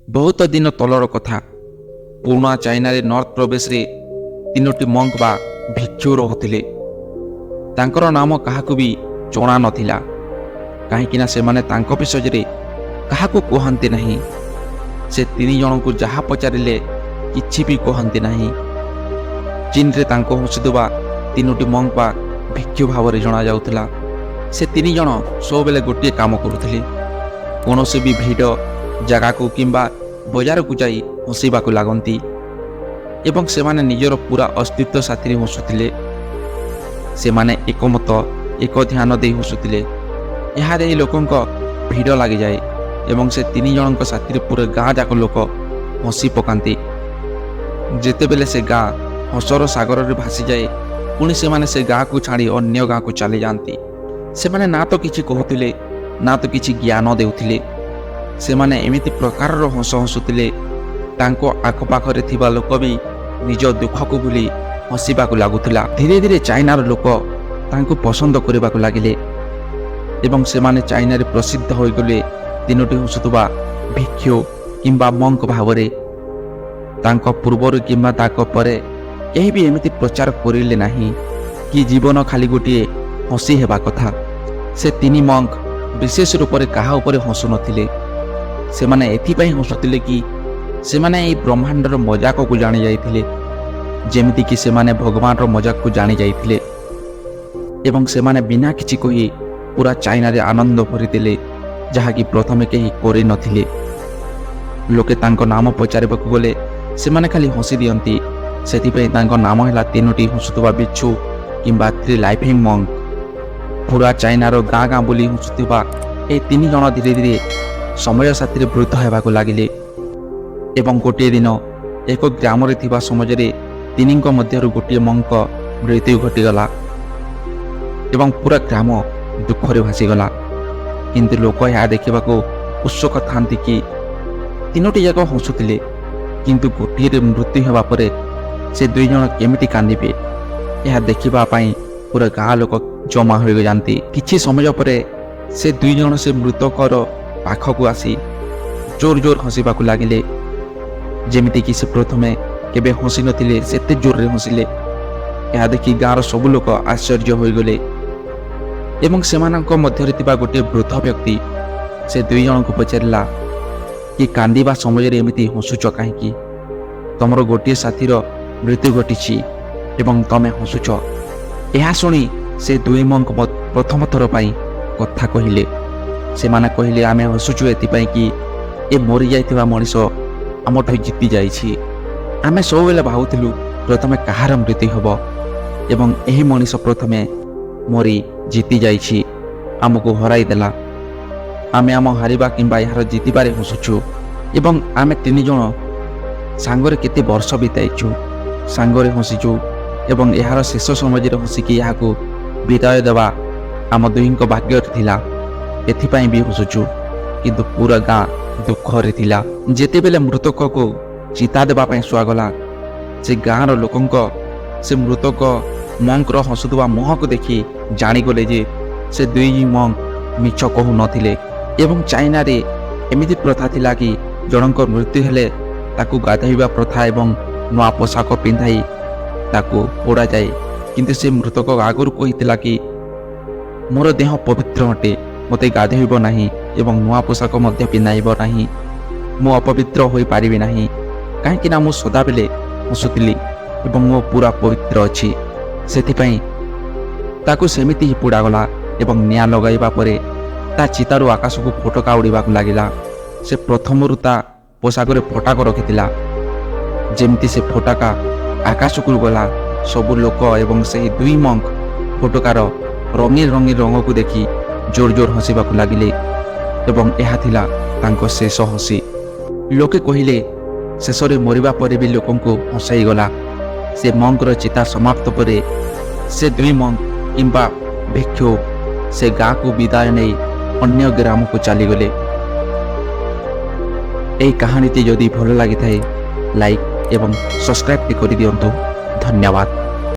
ବହୁତ ଦିନ ତଳର କଥା। ପୁରୁଣା ଚାଇନାରେ ନର୍ଥ ପ୍ରବେଶରେ 3ଟି ମଙ୍କ ବା ଭିକ୍ଷୁ ରହୁଥିଲେ। ତାଙ୍କର ନାମ କାହାକୁ ବି ଜଣା ନଥିଲା, କାହିଁକିନା ସେମାନେ ତାଙ୍କ ବିଷୟରେ କାହାକୁ କୁହନ୍ତି ନାହିଁ। ସେ 3 ଜଣଙ୍କୁ ଯାହା ପଚାରିଲେ କିଛି ବି କହନ୍ତି ନାହିଁ। ଚୀନରେ ତାଙ୍କୁ ହସୁଥିବା 3ଟି ମଙ୍କ ବା ଭିକ୍ଷୁ ଭାବରେ ଜଣାଯାଉଥିଲା। ସେ 3 ଜଣ ସବୁବେଳେ ଗୋଟିଏ କାମ କରୁଥିଲେ। କୌଣସି ବି ଭିଡ଼ ଜାଗାକୁ କିମ୍ବା ବଜାରକୁ ଯାଇ ହସିବାକୁ ଲାଗନ୍ତି ଏବଂ ସେମାନେ ନିଜର ପୁରା ଅସ୍ତିତ୍ୱ ସାଥିରେ ହସୁଥିଲେ। ସେମାନେ ଏକମତ ଏକ ଧ୍ୟାନ ଦେଇ ହସୁଥିଲେ। ଏହା ଦେଇ ଲୋକଙ୍କ ଭିଡ଼ ଲାଗିଯାଏ ଏବଂ ସେ 3 ଜଣଙ୍କ ସାଥିରେ ପୁରା ଗାଁ ଯାକ ଲୋକ ହସି ପକାନ୍ତି। ଯେତେବେଳେ ସେ ଗାଁ ହସର ସାଗରରେ ଭାସିଯାଏ, ପୁଣି ସେମାନେ ସେ ଗାଁକୁ ଛାଡ଼ି ଅନ୍ୟ ଗାଁକୁ ଚାଲିଯାଆନ୍ତି। ସେମାନେ ନା ତ କିଛି କହୁଥିଲେ, ନା ତ କିଛି ଜ୍ଞାନ ଦେଉଥିଲେ। ସେମାନେ ଏମିତି ପ୍ରକାରର ହସ ହସୁଥିଲେ, ତାଙ୍କ ଆଖପାଖରେ ଥିବା ଲୋକ ବି ନିଜ ଦୁଃଖକୁ ଭୁଲି ହସିବାକୁ ଲାଗୁଥିଲା। ଧୀରେ ଧୀରେ ଚାଇନାର ଲୋକ ତାଙ୍କୁ ପସନ୍ଦ କରିବାକୁ ଲାଗିଲେ ଏବଂ ସେମାନେ ଚାଇନାରେ ପ୍ରସିଦ୍ଧ ହୋଇଗଲେ 3ଟି ହସୁଥିବା ଭିକ୍ଷୁ କିମ୍ବା ମଙ୍କ ଭାବରେ। ତାଙ୍କ ପୂର୍ବରୁ କିମ୍ବା ତାଙ୍କ ପରେ କେହି ବି ଏମିତି ପ୍ରଚାର କରିଲେ ନାହିଁ କି ଜୀବନ ଖାଲି ଗୋଟିଏ ହସି ହେବା କଥା। ସେ 3 ମଙ୍କ ବିଶେଷ ରୂପରେ କାହା ଉପରେ ହସୁନଥିଲେ। ସେମାନେ ଏଥିପାଇଁ ହସୁଥିଲେ କି ସେମାନେ ଏହି ବ୍ରହ୍ମାଣ୍ଡର ମଜାକକୁ ଜାଣି ଯାଇଥିଲେ, ଯେମିତିକି ସେମାନେ ଭଗବାନର ମଜାକକୁ ଜାଣି ଯାଇଥିଲେ ଏବଂ ସେମାନେ ବିନା କିଛି କହି ପୁରା ଚାଇନାରେ ଆନନ୍ଦ ଭରିଥିଲେ, ଯାହାକି ପ୍ରଥମେ କେହି କରିନଥିଲେ। ଲୋକେ ତାଙ୍କ ନାମ ପଚାରିବାକୁ ଗଲେ ସେମାନେ ଖାଲି ହସି ଦିଅନ୍ତି। ସେଥିପାଇଁ ତାଙ୍କ ନାମ ହେଲା 3ଟି ହସୁଥିବା ବିଚ୍ଛୁ କିମ୍ବା 3 ଲାଫିଂ ମଙ୍କ। ପୁରା ଚାଇନାର ଗାଁ ଗାଁ ବୁଲି ହସୁଥିବା ଏହି 3 ଜଣ ଧୀରେ ଧୀରେ ସମୟ ସାଥିରେ ବୃଦ୍ଧ ହେବାକୁ ଲାଗିଲେ ଏବଂ ଗୋଟିଏ ଦିନ ଏକ ଗ୍ରାମରେ ଥିବା ସମାଜରେ 3ଙ୍କ ମଧ୍ୟରୁ ଗୋଟିଏ ମଙ୍କ ମୃତ୍ୟୁ ଘଟିଗଲା ଏବଂ ପୁରା ଗ୍ରାମ ଦୁଃଖରେ ଭାସିଗଲା। କିନ୍ତୁ ଲୋକ ଏହା ଦେଖିବାକୁ ଉତ୍ସୁକ ଥାନ୍ତି କି 3ଟି ଯାକ ହସୁଥିଲେ, କିନ୍ତୁ ଗୋଟିଏରେ ମୃତ୍ୟୁ ହେବା ପରେ ସେ 2 ଜଣ କେମିତି କାନ୍ଦିବେ, ଏହା ଦେଖିବା ପାଇଁ ପୁରା ଗାଁ ଲୋକ ଜମା ହୋଇଯାଆନ୍ତି। କିଛି ସମୟ ପରେ ସେ 2 ଜଣ ସେ ମୃତକର ପାଖକୁ ଆସି ଜୋର ଜୋର ହସିବାକୁ ଲାଗିଲେ, ଯେମିତିକି ସେ ପ୍ରଥମେ କେବେ ହସି ନଥିଲେ, ସେତେ ଜୋରରେ ହସିଲେ। ଏହା ଦେଖି ଗାଁର ସବୁ ଲୋକ ଆଶ୍ଚର୍ଯ୍ୟ ହୋଇଗଲେ ଏବଂ ସେମାନଙ୍କ ମଧ୍ୟରେ ଥିବା ଗୋଟିଏ ବୃଦ୍ଧ ବ୍ୟକ୍ତି ସେ 2 ଜଣଙ୍କୁ ପଚାରିଲା କି କାନ୍ଦିବା ସମୟରେ ଏମିତି ହସୁଛ କାହିଁକି? ତମର ଗୋଟିଏ ସାଥୀର ମୃତ୍ୟୁ ଘଟିଛି ଏବଂ ତମେ ହସୁଛ। ଏହା ଶୁଣି ସେ 2 ମଙ୍କ ପ୍ରଥମ ଥର ପାଇଁ କଥା କହିଲେ। ସେମାନେ କହିଲେ, ଆମେ ହସୁଛୁ ଏଥିପାଇଁ କି ଏ ମରିଯାଇଥିବା ମଣିଷ ଆମଠୁ ଜିତି ଯାଇଛି। ଆମେ ସବୁବେଳେ ଭାବୁଥିଲୁ ପ୍ରଥମେ କାହାର ମୃତ୍ୟୁ ହେବ ଏବଂ ଏହି ମଣିଷ ପ୍ରଥମେ ମରି ଜିତି ଯାଇଛି, ଆମକୁ ହରାଇ ଦେଲା। ଆମେ ଆମ ହାରିବା କିମ୍ବା ଏହାର ଜିତିବାରେ ହସୁଛୁ ଏବଂ ଆମେ 3 ଜଣ ସାଙ୍ଗରେ କେତେ ବର୍ଷ ବିତାଇଛୁ, ସାଙ୍ଗରେ ହସିଛୁ ଏବଂ ଏହାର ଶେଷ ସମାଜରେ ହସିକି ଏହାକୁ ବିଦାୟ ଦେବା ଆମ 2ଙ୍କ ଭାଗ୍ୟରେ ଥିଲା। ଏଥିପାଇଁ ବି ହସୁଛୁ। କିନ୍ତୁ ପୁରା ଗାଁ ଦୁଃଖରେ ଥିଲା। ଯେତେବେଳେ ମୃତକକୁ ଚିତା ଦେବା ପାଇଁ ଶୁଆଗଲା, ସେ ଗାଁର ଲୋକଙ୍କ ସେ ମୃତକ ମଙ୍କର ହସୁଥିବା ମୁହଁକୁ ଦେଖି ଜାଣିଗଲେ ଯେ ସେ 2 ମଙ୍କ ମିଛ କହୁନଥିଲେ। ଏବଂ ଚାଇନାରେ ଏମିତି ପ୍ରଥା ଥିଲା କି ଜଣଙ୍କ ମୃତ୍ୟୁ ହେଲେ ତାକୁ ଗାଧୋଇବା ପ୍ରଥା ଏବଂ ନୂଆ ପୋଷାକ ପିନ୍ଧାଇ ତାକୁ ପୋଡ଼ାଯାଏ। କିନ୍ତୁ ସେ ମୃତକ ଆଗରୁ କହିଥିଲା କି ମୋର ଦେହ ପବିତ୍ର ଅଟେ, ମୋତେ ଗାଧୋଇବ ନାହିଁ ଏବଂ ନୂଆ ପୋଷାକ ମଧ୍ୟ ପିନ୍ଧାଇବ ନାହିଁ। ମୁଁ ଅପବିତ୍ର ହୋଇପାରିବି ନାହିଁ, କାହିଁକିନା ମୁଁ ସଦାବେଳେ ହସୁଥିଲି ଏବଂ ମୁଁ ପୁରା ପବିତ୍ର ଅଛି। ସେଥିପାଇଁ ତାକୁ ସେମିତି ହିଁ ପୋଡ଼ାଗଲା ଏବଂ ନିଆଁ ଲଗାଇବା ପରେ ତା ଚିତାରୁ ଆକାଶକୁ ଫୋଟକା ଉଡ଼ିବାକୁ ଲାଗିଲା। ସେ ପ୍ରଥମରୁ ତା ପୋଷାକରେ ଫୋଟକା ରଖିଥିଲା। ଯେମିତି ସେ ଫୋଟକା ଆକାଶକୁ ଗଲା, ସବୁ ଲୋକ ଏବଂ ସେହି 2 ମଙ୍କ ଫୋଟକାର ରଙ୍ଗୀନ ରଙ୍ଗୀନ ରଙ୍ଗକୁ ଦେଖି ଜୋର ଜୋର ହସିବାକୁ ଲାଗିଲେ ଏବଂ ଏହା ଥିଲା ତାଙ୍କ ଶେଷ ହସି। ଲୋକେ କହିଲେ ଶେଷରେ ମରିବା ପରେ ବି ଲୋକଙ୍କୁ ହସାଇଗଲା। ସେ ମଙ୍କର ଚିତା ସମାପ୍ତ ପରେ ସେ 2 ମଙ୍କ କିମ୍ବା ଭିକ୍ଷୁ ସେ ଗାଁକୁ ବିଦାୟ ନେଇ ଅନ୍ୟ ଗ୍ରାମକୁ ଚାଲିଗଲେ। ଏହି କାହାଣୀଟି ଯଦି ଭଲ ଲାଗିଥାଏ ଲାଇକ୍ ଏବଂ ସବସ୍କ୍ରାଇବ୍ କରିଦିଅନ୍ତୁ। ଧନ୍ୟବାଦ।